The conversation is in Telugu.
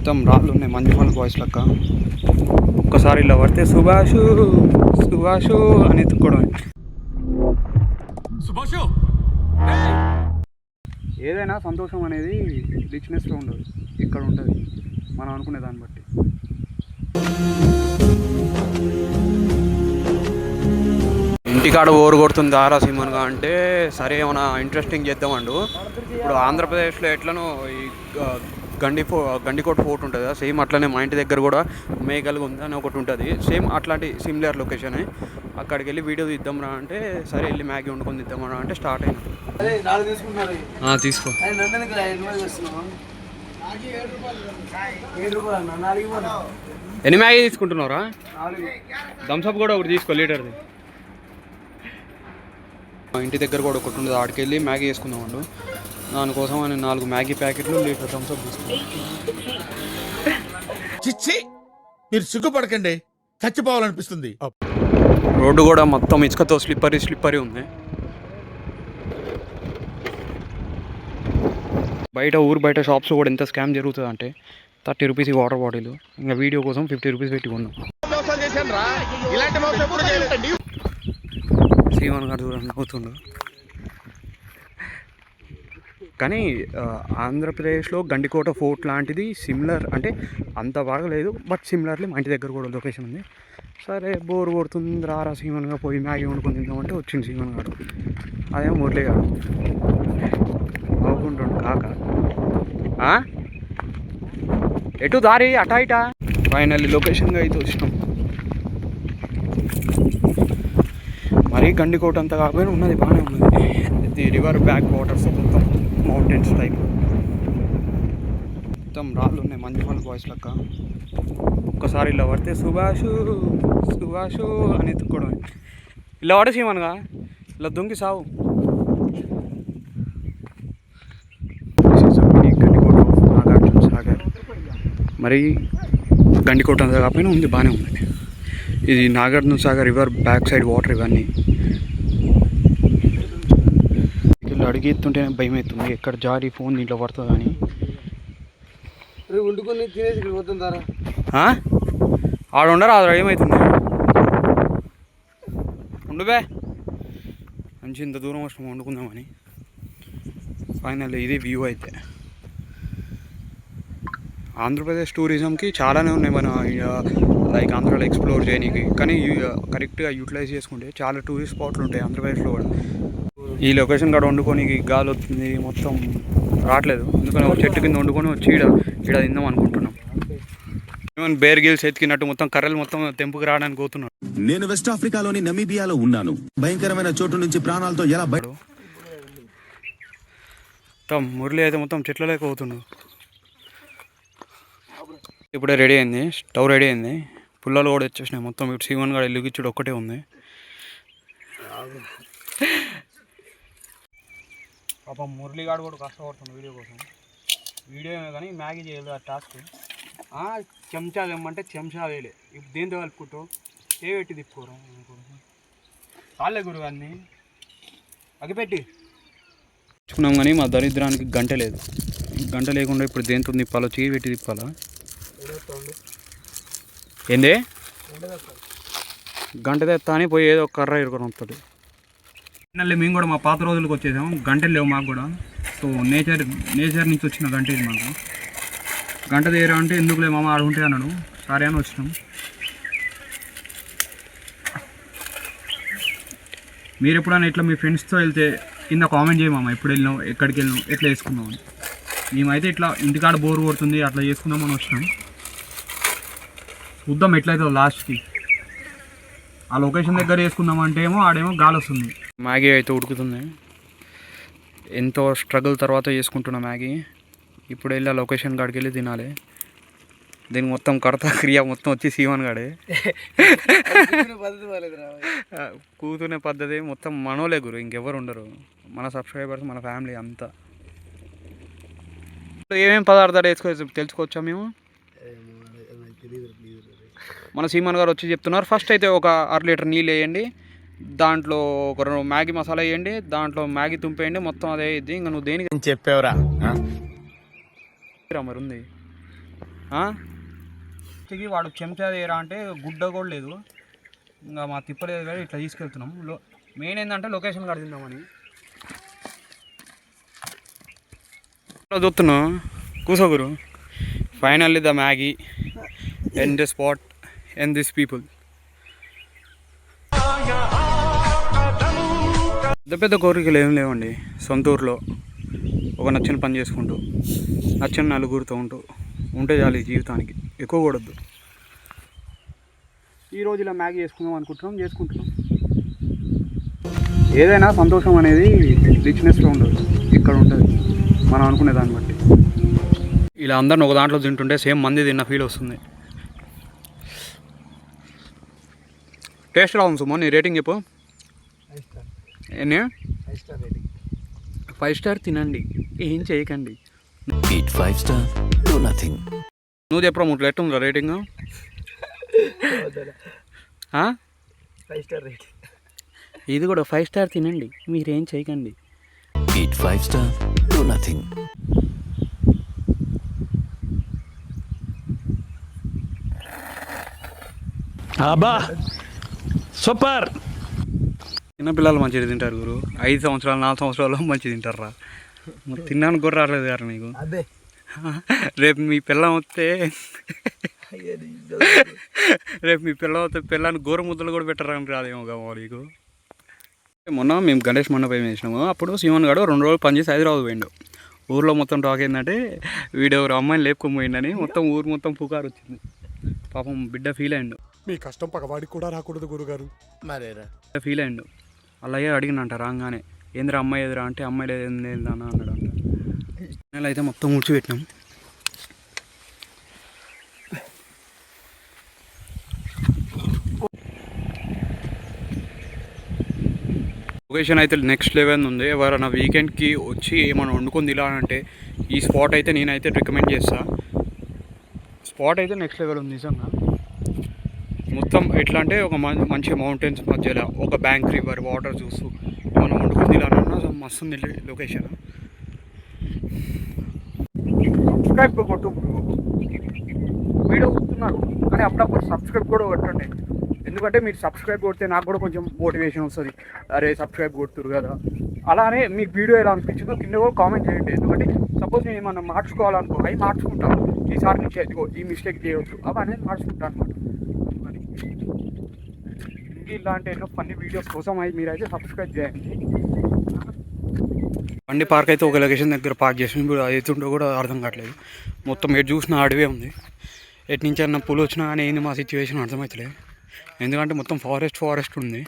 మొత్తం రాళ్ళు ఉన్నాయి మంజుమల్ బాయ్స్ లెక్క. ఒక్కసారి ఇలా పడితే సుభాషు సుభాషు అని ఎత్తుకోవడం. ఏదైనా సంతోషం అనేది రిచ్నెస్లో ఉండదు, ఇక్కడ ఉంటుంది మనం అనుకునే దాన్ని బట్టి. ఇంటికాడ ఓరు కొడుతుంది ఆరా సినిమాగా అంటే సరే ఏమైనా ఇంట్రెస్టింగ్ చేద్దామండు. ఇప్పుడు ఆంధ్రప్రదేశ్లో ఎట్లనో ఈ గండికోట ఫోర్ట్ ఉంటుంది కదా, సేమ్ అట్లనే మా ఇంటి దగ్గర కూడా మేఘల్గా ఉంది అని ఒకటి ఉంటుంది, సేమ్ అట్లాంటి సిమిలర్ లొకేషన్. అక్కడికి వెళ్ళి వీడియో తీద్దాం రా అంటే సరే వెళ్ళి మ్యాగీ వండుకొని తీద్దాం రా అంటే స్టార్ట్ అయింది. తీసుకో. ఎన్ని మ్యాగీ తీసుకుంటున్నారా? థమ్స్అప్ కూడా ఒకటి తీసుకో లీటర్ది. ఇంటి దగ్గర కూడా ఒకటి ఉండదు, ఆడికి వెళ్ళి మ్యాగీ వేసుకుందామండు. దానికోసం అని 4 మ్యాగీ ప్యాకెట్లు లీటర్ థమ్స్అప్ తీసుకున్నాం. మీరు సిగ్గుపడకండి, చచ్చిపోవాలనిపిస్తుంది. రోడ్డు కూడా మొత్తం ఇసుకతో స్లిప్పరీ ఉంది. ఊరు బయట షాప్స్ కూడా ఎంత స్కామ్ జరుగుతుంది అంటే 30 రూపీస్ వాటర్ బాటిల్, ఇంకా వీడియో కోసం 50 రూపీస్ పెట్టి కొన్నాం. సీమన్ గారు దూరం అవుతుండు. కానీ ఆంధ్రప్రదేశ్లో గండికోట ఫోర్ట్ లాంటిది సిమిలర్, అంటే అంత బాగలేదు బట్ సిమిలర్లీ మా ఇంటి దగ్గర కూడా లొకేషన్ ఉంది. సరే బోర్ కొడుతుంది రారా సీమన్గా పోయి మ్యాగీ వండుకొని తిందామంటే వచ్చింది సీమన్ గారు. అదేమో మురళి గారు నవ్వుకుంటుండు కాక. ఎటు దారి అటా ఇటా. ఫైనల్లీ లొకేషన్గా అయితే వచ్చినాం. మరీ గండికోట అంతా కాకపోయినా ఉన్నది బాగానే ఉన్నది. ఇది రివర్ బ్యాక్ వాటర్స్, మొత్తం మౌంటైన్స్ టైప్, మొత్తం రాళ్ళు ఉన్నాయి మంజుమల్ బాయ్స్ లెక్క. ఒక్కసారి ఇలా పడితే సుభాషు సుభాషు అని ఎత్తుకోవడం. ఇలా పడేసేమనగా ఇలా దొంగి సావు. గండికోట నాగార్జున సాగర్, మరి గండికోట అంతా కాకపోయినా ఉంది బాగానే ఉంది. ఇది Nagarjuna Sagar river back side water. ఇవన్నీ వీళ్ళు అడిగి ఎత్తుంటేనే భయం అవుతుంది, ఎక్కడ జారి ఫోన్ దీంట్లో పడుతుంది అని. ఆడ ఉండరా అది ఏమవుతుంది ఉండుబే మంచి ఇంత దూరం వచ్చిన వండుకుందామని. ఫైనల్ ఇది వ్యూ అయితే. ఆంధ్రప్రదేశ్ టూరిజంకి చాలానే ఉన్నాయి మన లైక్ ఆంధ్రాలో ఎక్స్ప్లోర్ చేయడానికి, కానీ కరెక్ట్గా యూటిలైజ్ చేసుకుంటే చాలా టూరిస్ట్ స్పాట్లు ఉంటాయి ఆంధ్రప్రదేశ్లో కూడా. ఈ లొకేషన్ కాడ వండుకొని గాలి వస్తుంది, మొత్తం రావట్లేదు, ఎందుకని ఒక చెట్టు కింద వండుకొని వచ్చి ఇక్కడ తిందాం అనుకుంటున్నాం. ఏమైనా బేర్ గిల్స్ ఎత్తికినట్టు మొత్తం కర్రలు మొత్తం తెంపుకు రావడానికి పోతున్నాడు. నేను వెస్ట్ ఆఫ్రికాలోని నమీబియాలో ఉన్నాను. భయంకరమైన చోటు నుంచి ప్రాణాలతో ఎలా మొత్తం మురళి అయితే మొత్తం చెట్లలోకి పోతున్నాడు. ఇప్పుడే రెడీ అయింది, స్టవ్ రెడీ అయింది, పుల్లలు కూడా వచ్చేసినాయి మొత్తం. ఇప్పుడు సీమన్ గారు ఎల్లుగిచ్చుడు ఒక్కటే ఉంది. పాపం మురళిగాడు కూడా కష్టపడుతుంది వీడియో కోసం. వీడియో కానీ మ్యాగీ చేయలేదు ఆ టాస్క్. చెంచా తెమ్మంటే చెంచా వేయలే. ఇప్పుడు దేంతో కలుపుకుంటూ పెట్టి తిప్పుకోరా వాళ్ళే గురు అన్నీ అగిపెట్టి తెచ్చుకున్నాం. కానీ మా దరిద్రానికి గంట లేదు. గంట లేకుండా ఇప్పుడు దేంతో తిప్పాలో చేయి పెట్టి తిప్పాలా ఏంది? గంట తెస్తా అని పోయి ఏదో కర్ర ఇరుకొని వస్తుంది. ఫైనల్లీ మేము కూడా మా పాత రోజులకు వచ్చేసాం. గంటలు లేవు మాకు కూడా. సో నేచర్ నుంచి వచ్చిన గంట ఇది మాకు. గంట తీయరా అంటే ఎందుకులే మామ ఆడుకుంటే అన్నాడు, సరే అని వచ్చినాం. మీరు ఎప్పుడైనా ఇట్లా మీ ఫ్రెండ్స్తో వెళ్తే కింద కామెంట్ చేయమమ్మా, ఎప్పుడు వెళ్ళినాం, ఎక్కడికి వెళ్ళినాం, ఎట్లా వేసుకున్నాం అని. మేమైతే ఇట్లా ఇంటికాడ బోర్ కొడుతుంది అట్లా చేసుకుందామని వచ్చినాం. చూద్దాం ఎట్లయితే లాస్ట్కి. ఆ లొకేషన్ దగ్గర వేసుకుందామంటే ఏమో ఆడేమో గాలి వస్తుంది. మ్యాగీ అయితే ఉడుకుతుంది. ఎంతో స్ట్రగుల్ తర్వాత చేసుకుంటున్నా మ్యాగీ. ఇప్పుడు వెళ్ళి ఆ లొకేషన్ కాడికి వెళ్ళి తినాలి. దీనికి మొత్తం కర్త క్రియ మొత్తం వచ్చి సీమన్ గాడే. కూతునే పద్ధతి మొత్తం మనోలే గురు, ఇంకెవరు ఉండరు. మన సబ్స్క్రైబర్స్, మన ఫ్యామిలీ అంతా. ఏమేమి పదార్థాలు తెలుసుకోవచ్చా మేము? మన సీమన్ గారు వచ్చి చెప్తున్నారు. ఫస్ట్ అయితే ఒక 1/2 లీటర్ నీళ్ళు వేయండి, దాంట్లో ఒక మ్యాగీ మసాలా వేయండి, దాంట్లో మ్యాగీ తుంపేయండి, మొత్తం అదే ఇది. ఇంకా నువ్వు దేనికి చెప్పేవరా మరి ఉంది వాడు చెంచా ఏరా అంటే గుడ్డ కూడా లేదు. ఇంకా మా తిప్పలేదు కానీ ఇట్లా తీసుకెళ్తున్నాం. మెయిన్ ఏంటంటే లొకేషన్ కాడ తిందామని చూస్తున్నాం. కూసోగురు finally the Maggi and the spot and this people. పెద్ద పెద్ద కోరికలు ఏం లేవండి. సొంత ఊరిలో ఒక నచ్చిన పని చేసుకుంటూ నచ్చిన నలుగురితో ఉంటే చాలు ఈ జీవితానికి, ఎక్కువ కూడద్దు. ఈరోజు ఇలా మ్యాగీ చేసుకుంటున్నాం. ఏదైనా సంతోషం అనేది రిచ్నెస్లో ఉండదు, ఇక్కడ ఉంటుంది మనం అనుకునే దాన్ని బట్టి. ఇలా అందరిని ఒక దాంట్లో తింటుంటే సేమ్ మంది తిన్న ఫీల్ వస్తుంది. టేస్ట్ రావు సుమో, నీ రేటింగ్ చెప్పు. ఎన్ని? 5 స్టార్ తినండి, ఏం చేయకండి. Eat 5 star, do nothing. నువ్వు చెప్పరా ముట్లు ఎట్టుందా రేటింగ్? 5 star rating. ఇది కూడా 5 స్టార్ తినండి, మీరేం చేయకండి. Eat 5 star, do nothing. అబ్బా సూపర్. చిన్నపిల్లలు మంచిగా తింటారు గురు. 5 సంవత్సరాలు 4 సంవత్సరాలు మంచిగా తింటారా? తిన్నాను కూడా రాలేదు గారు నీకు. అదే రేపు మీ పిల్లం వస్తే పిల్లని గోర ముద్దలు కూడా పెట్టరాని రాదేమో కామో నీకు. మొన్న మేము గణేష్ మండపం వేసినాము. అప్పుడు శివన్ గారు 2 రోజులు పనిచేసి హైదరాబాద్ పోయిండు. ఊర్లో మొత్తం టాక్ ఏంటంటే వీడియో అమ్మాయిని లేపుకొని పోయిండని మొత్తం ఊరు మొత్తం పుకారు వచ్చింది. పాపం బిడ్డ ఫీల్ అయ్యిండు. మీ కష్టం పగవాడికి కూడా రాకూడదు గురుగారు. మరేరా ఫీల్ అయ్యిండు. అలాగే అడిగినంట రాగానే, ఏంద్రా అమ్మాయి ఎదురా అంటే అమ్మాయి లేదని అన్నాడు అంట. నెల అయితే మొత్తం ఊడ్చిపెట్టినాం. లొకేషన్ అయితే నెక్స్ట్ లెవెల్ ఉంది. ఎవరైనా వీకెండ్కి వచ్చి ఏమైనా వండుకొని తినాలంటే ఈ స్పాట్ అయితే నేనైతే రికమెండ్ చేస్తా. స్పాట్ అయితే నెక్స్ట్ లెవెల్ ఉంది నిజంగా. మొత్తం ఎట్లా అంటే ఒక మంచి మౌంటైన్స్ మధ్యలో ఒక బ్యాంక్ రివర్ వాటర్ చూస్తూ ఏమైనా వండుకొని తినాలన్నా మస్తు ఉంది లొకేషన్. సబ్స్క్రైబ్ కొట్టు, వీడియో చూస్తున్నారు కానీ అప్పుడప్పుడు సబ్స్క్రైబ్ కూడా కొట్టండి. ఎందుకంటే మీరు సబ్స్క్రైబ్ కొడితే నాకు కూడా కొంచెం మోటివేషన్ వస్తుంది. అరే సబ్స్క్రైబ్ కొడుతురు కదా. అలానే మీకు వీడియో ఎలా అనిపించిందో కింద కూడా కామెంట్ చేయండి. ఎందుకంటే సపోజ్ నేను ఏమన్నా మార్చుకోవాలనుకో అవి మార్చుకుంటాను. ఈసారి నుంచి ఈ మిస్టేక్ చేయవచ్చు అవి అనేది మార్చుకుంటాను అనమాట. ఇలాంటి ఎన్నో ఫన్నీ వీడియోస్ కోసం అవి మీరైతే సబ్స్క్రైబ్ చేయండి. బండి పార్క్ అయితే ఒక లొకేషన్ దగ్గర పార్క్ చేసి ఇప్పుడు అవుతుంటో కూడా అర్థం కావట్లేదు. మొత్తం ఎటు చూసిన అడవే ఉంది. ఎటు నుంచి అన్న పులు వచ్చినా కానీ ఏంది మా సిచ్యువేషన్ అర్థమవుతలేదు. ఎందుకంటే మొత్తం ఫారెస్ట్ ఉంది.